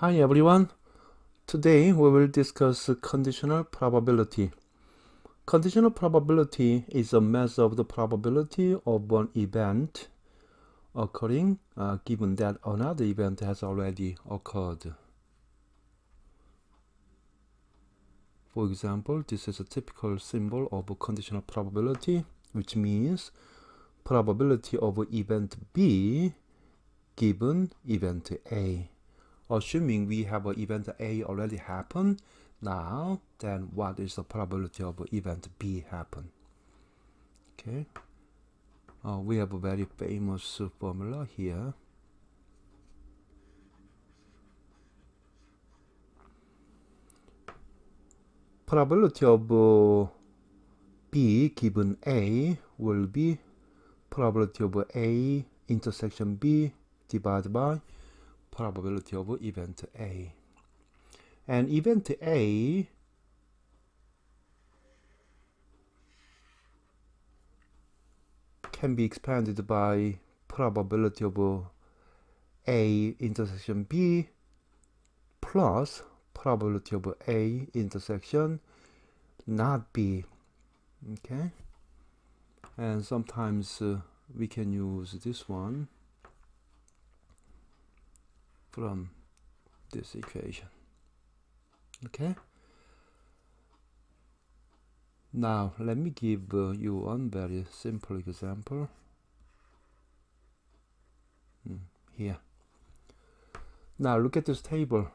Hi everyone. Today we will discuss conditional probability. Conditional probability is a measure of the probability of an event occurring given that another event has already occurred. For example, this is a typical symbol of a conditional probability, which means probability of event B given event A. Assuming we have an event A already happened, now then what is the probability of event B happen? Okay, we have a very famous formula here. Probability of B given A will be probability of A intersection B divided by probability of event A. And event A can be expanded by probability of A intersection B plus probability of A intersection not B. Okay, and sometimes we can use this one from this equation. Okay, now let me give you one very simple example here. Now look at this table.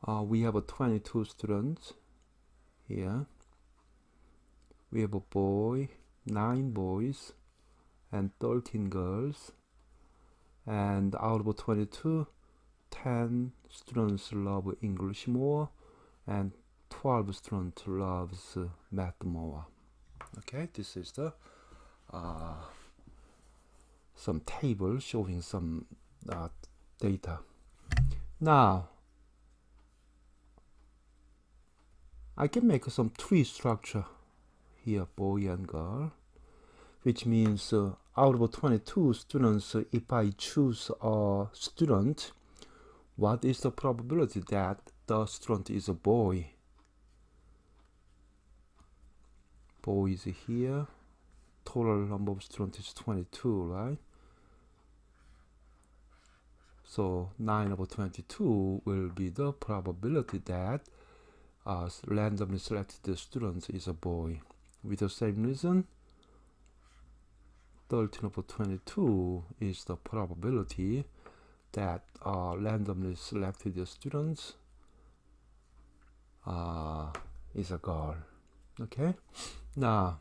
We have 22 students here. We have a boy, 9 boys, and 13 girls. And out of 22, 10 students love English more, and 12 students loves math more. Okay, this is the some table showing some data. Now I can make some tree structure here, boy and girl, which means out of 22 students, if I choose a student, what is the probability that the student is a boy? Boy is here. Total number of students is 22, right? So 9 over 22 will be the probability that randomly selected student is a boy. With the same reason, 13 over 22 is the probability that randomly selected students is a girl. Okay, now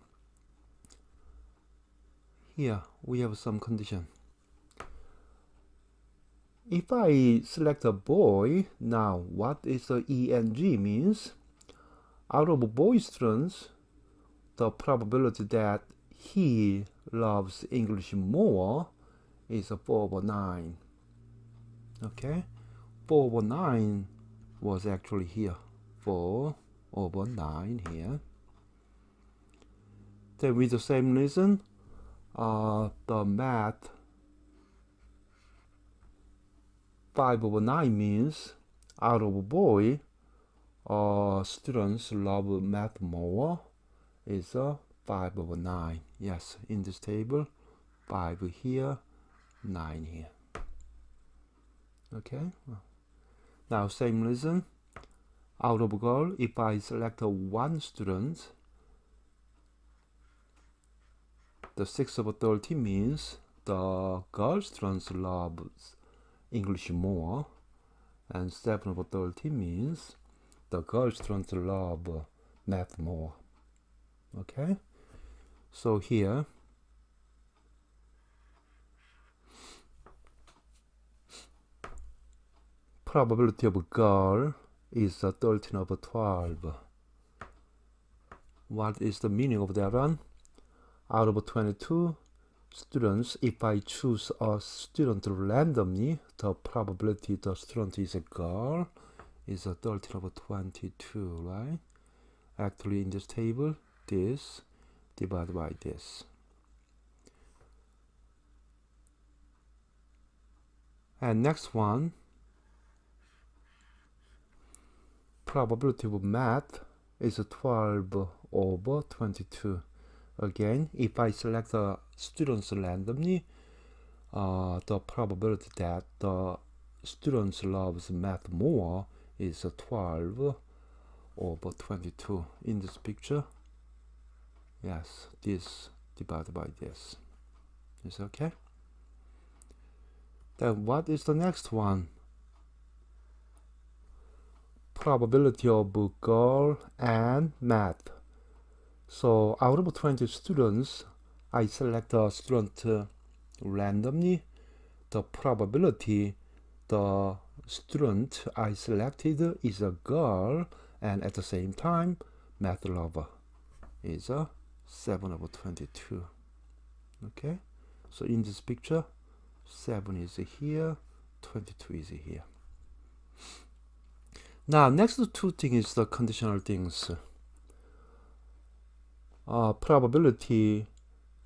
here we have some condition. If I select a boy, now what is the ENG means? Out of boy students, the probability that he loves English more is 4 over 9. Okay, 4 over 9 was actually here, 4 over 9 here. Then with the same reason, the math 5 over 9 means out of boy, students love math more is 5 over 9. Yes, in this table, 5 here, 9 here. Okay, now same reason, out of girl, if I select one student, the 6 over 13 means the girl students loves English more, and 7 over 13 means the girl students love math more. Okay, so here probability of a girl is 13 over 12. What is the meaning of that one? Out of 22 students, if I choose a student randomly, the probability the student is a girl is 13 over 22, right? Actually in this table, this divided by this. And next one, probability of math is 12 over 22. Again, if I select the students randomly, the probability that the students loves math more is 12 over 22 in this picture. Yes, this divided by this is okay. Then what is the next one? Probability of girl and math. So out of 20 students, I select a student randomly. The probability the student I selected is a girl, and at the same time, math lover is a 7 over 22. Okay, so in this picture, 7 is here, 22 is here. Now, next two things is the conditional things. Probability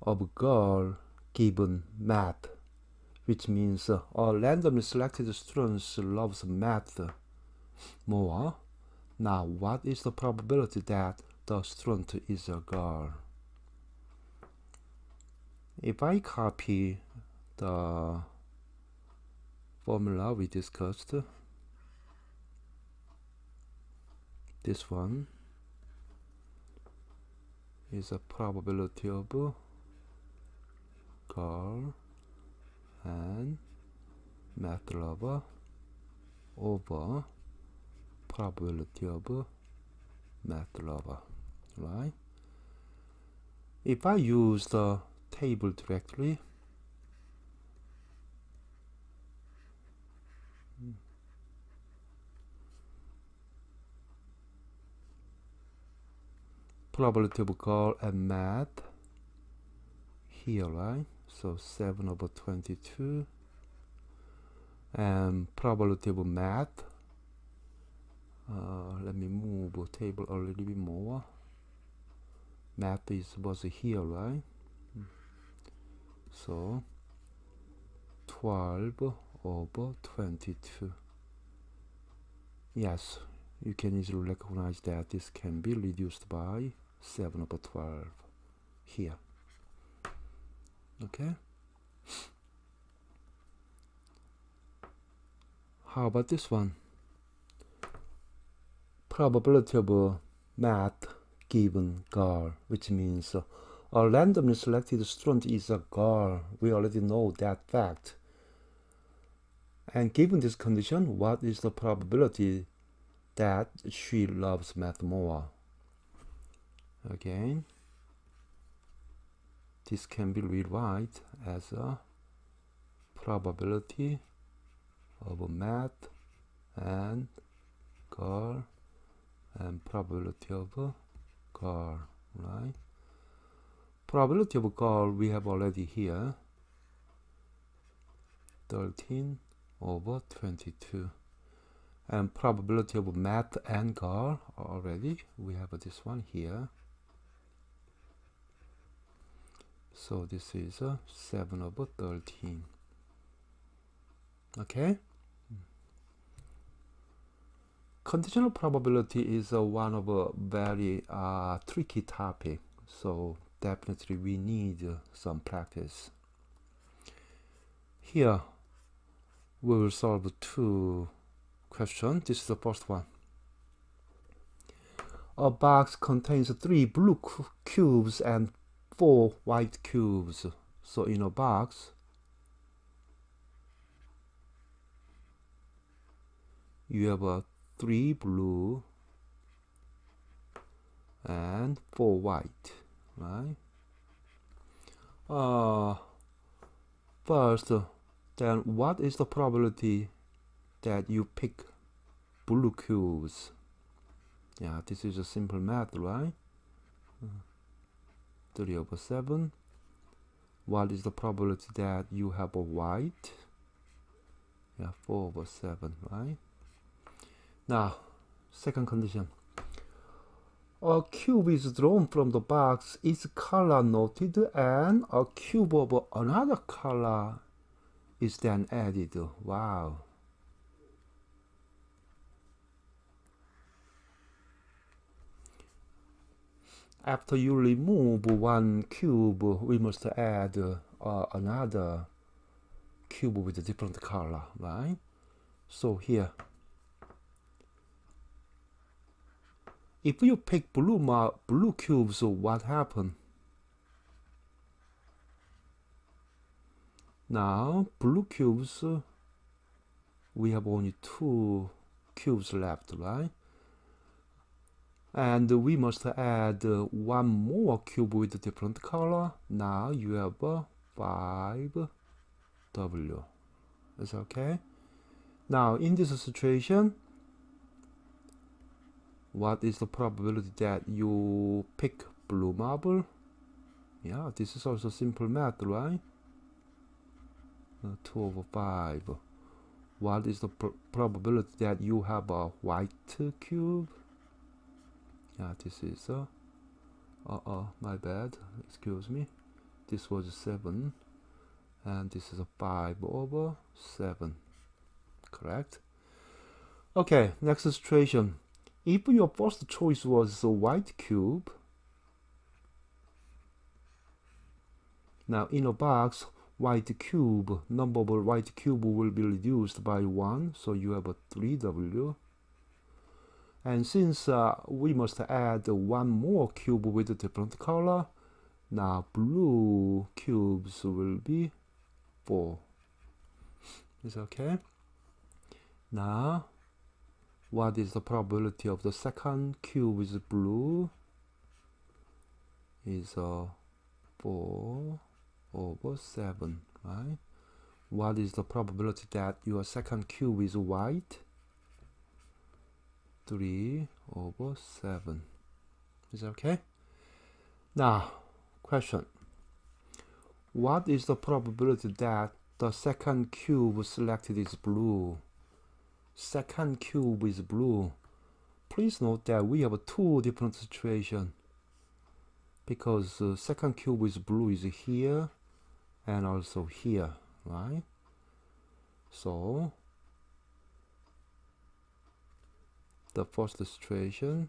of girl given math, which means randomly selected students loves math more. Now, what is the probability that the student is a girl? If I copy the formula we discussed, this one is a probability of girl and math lover over probability of math lover, right? If I use the table directly, probability of girl and math here, right? So 7 over 22, and probability of math, let me move the table a little bit more. Math was here, right? So 12 over 22. Yes, you can easily recognize that this can be reduced by 7 over 12 here. Okay. How about this one? Probability of math given girl, which means a randomly selected student is a girl. We already know that fact. And given this condition, what is the probability that she loves math more? Again, this can be rewritten as a probability of math and girl and probability of girl, right? Probability of girl we have already here, 13 over 22. And probability of math and girl already, we have this one here. So this is 7 over 13. Okay. Conditional probability is one of a very tricky topic. So definitely we need some practice. Here we will solve two questions. This is the first one. A box contains 3 blue cubes and 4 white cubes. So in a box, you have 3 blue and 4 white, right? First, then what is the probability that you pick blue cubes? Yeah, this is a simple math, right? 3 over 7. What is the probability that you have a white? Yeah, 4 over 7, right? Now, second condition. A cube is drawn from the box, its color noted, and a cube of another color is then added. Wow. After you remove one cube, we must add another cube with a different color, right? So here, if you pick blue cubes, what happened? Now, blue cubes, we have only 2 cubes left, right? And we must add one more cube with a different color. Now you have 5W. Is that okay? Now in this situation, what is the probability that you pick blue marble? Yeah, this is also simple math, right? 2/5. What is the probability that you have a white cube? Yeah, this is my bad, excuse me. This was 7 and this is a 5/7, correct? Okay, next situation. If your first choice was a white cube, now in a box, white cube, number of white cube will be reduced by 1, so you have a 3W. And since we must add one more cube with a different color, now blue cubes will be 4. Is okay? Now, what is the probability of the second cube is blue? Is 4/7, right? What is the probability that your second cube is white? 3/7. Is that okay? Now, question. What is the probability that the second cube selected is blue? Second cube is blue. Please note that we have 2 different situations, because second cube is blue is here and also here, right? So the first situation,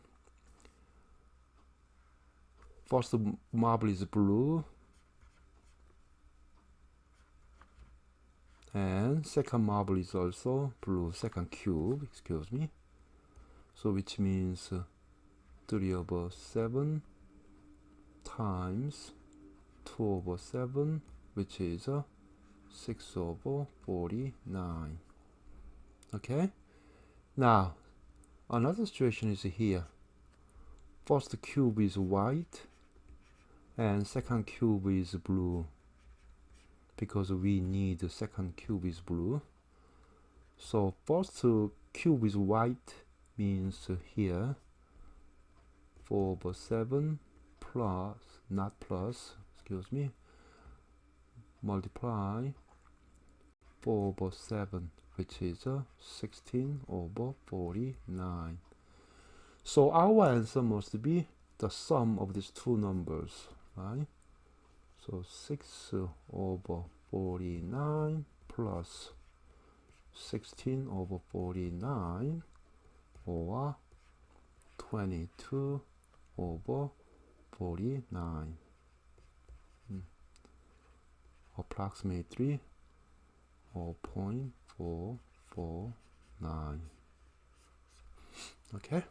first marble is blue and second marble is also blue, second cube, excuse me. So which means 3/7 times 2/7, which is 6/49. Okay, now another situation is here. First cube is white and second cube is blue, because we need the second cube is blue. So first cube is white means here 4/7 plus, not plus, excuse me, multiply 4/7, which is 16/49. So our answer must be the sum of these two numbers, right? So 6/49 plus 16/49, or 22/49, approximately 0.449. Okay.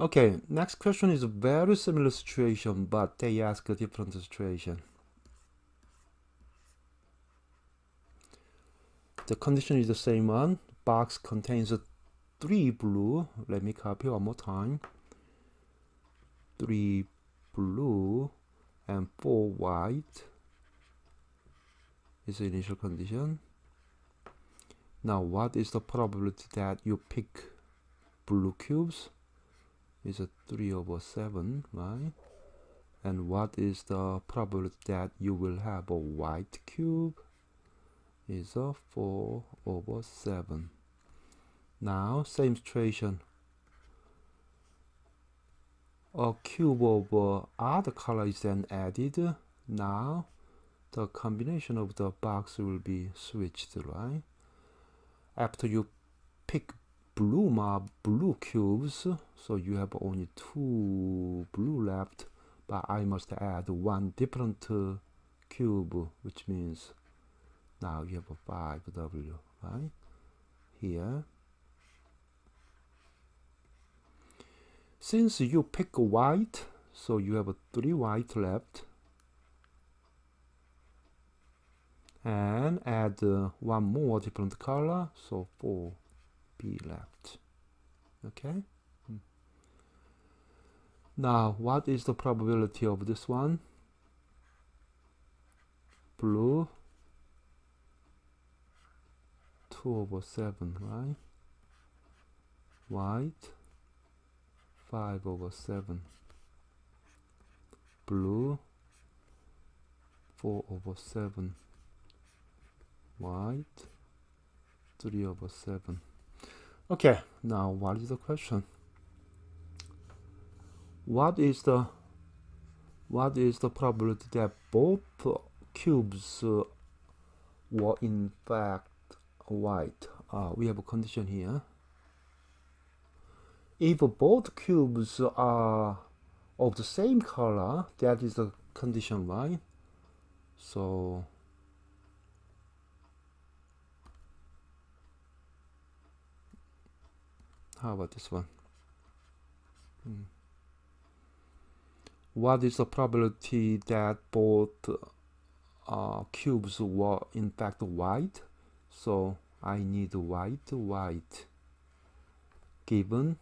Okay, next question is a very similar situation, but they ask a different situation. The condition is the same one. Box contains 3 blue. Let me copy one more time. 3 blue and 4 white is the initial condition. Now, what is the probability that you pick blue cubes? Is 3/7, right? And what is the probability that you will have a white cube? Is 4/7. Now, same situation. A cube of other color is then added. Now, the combination of the box will be switched, right? After you pick blue cubes, so you have only 2 blue left, but I must add 1 different cube, which means now you have a 5W, right? Here. Since you pick white, so you have 3 white left. And add 1 more different color, so 4B left. Okay. Now, what is the probability of this one? Blue, 2/7, right? White, 5/7. Blue, 4/7. White, 3/7. Okay, now what is the question? What is the probability that both cubes were in fact white? We have a condition here. If both cubes are of the same color, that is the condition, right? So how about this one? What is the probability that both cubes were in fact white? So I need white given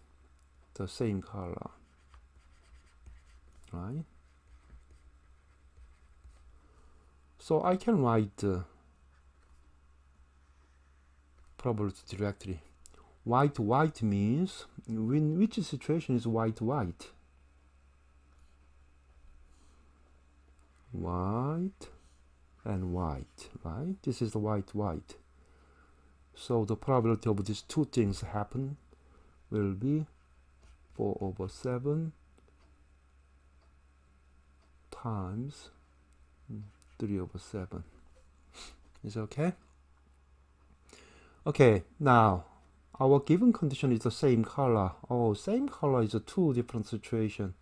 the same color, right? So I can write probability directly. White means, in which situation is white? White and white, right? This is the white. So the probability of these two things happen will be 4/7 times 3/7. Is it okay? Okay, now our given condition is the same color. Oh, same color is a 2 different situation.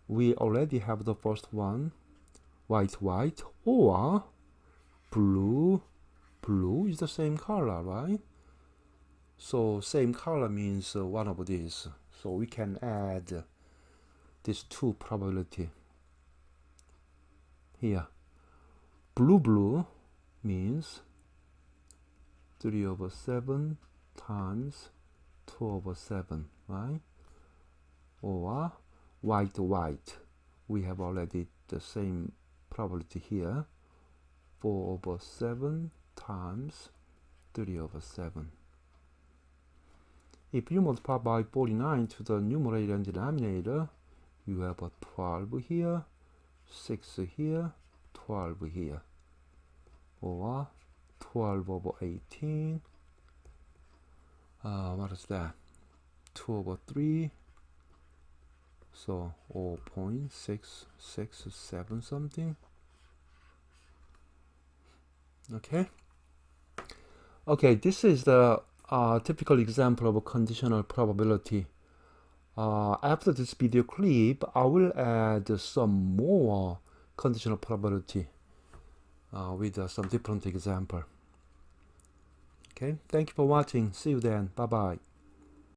We already have the first one, white, or blue is the same color, right? So same color means one of these. So we can add these 2 probability here. Blue means 3/7 times 2/7, right? Or white, we have already the same probability here, 4/7 times 3/7. If you multiply by 49 to the numerator and denominator, you have a 12 here, 6 here, 12 here, or 12/18. What is that? 2/3. So 0.667 something. Okay, this is the typical example of a conditional probability. After this video clip, I will add some more conditional probability with some different example. Okay, thank you for watching. See you then. Bye bye.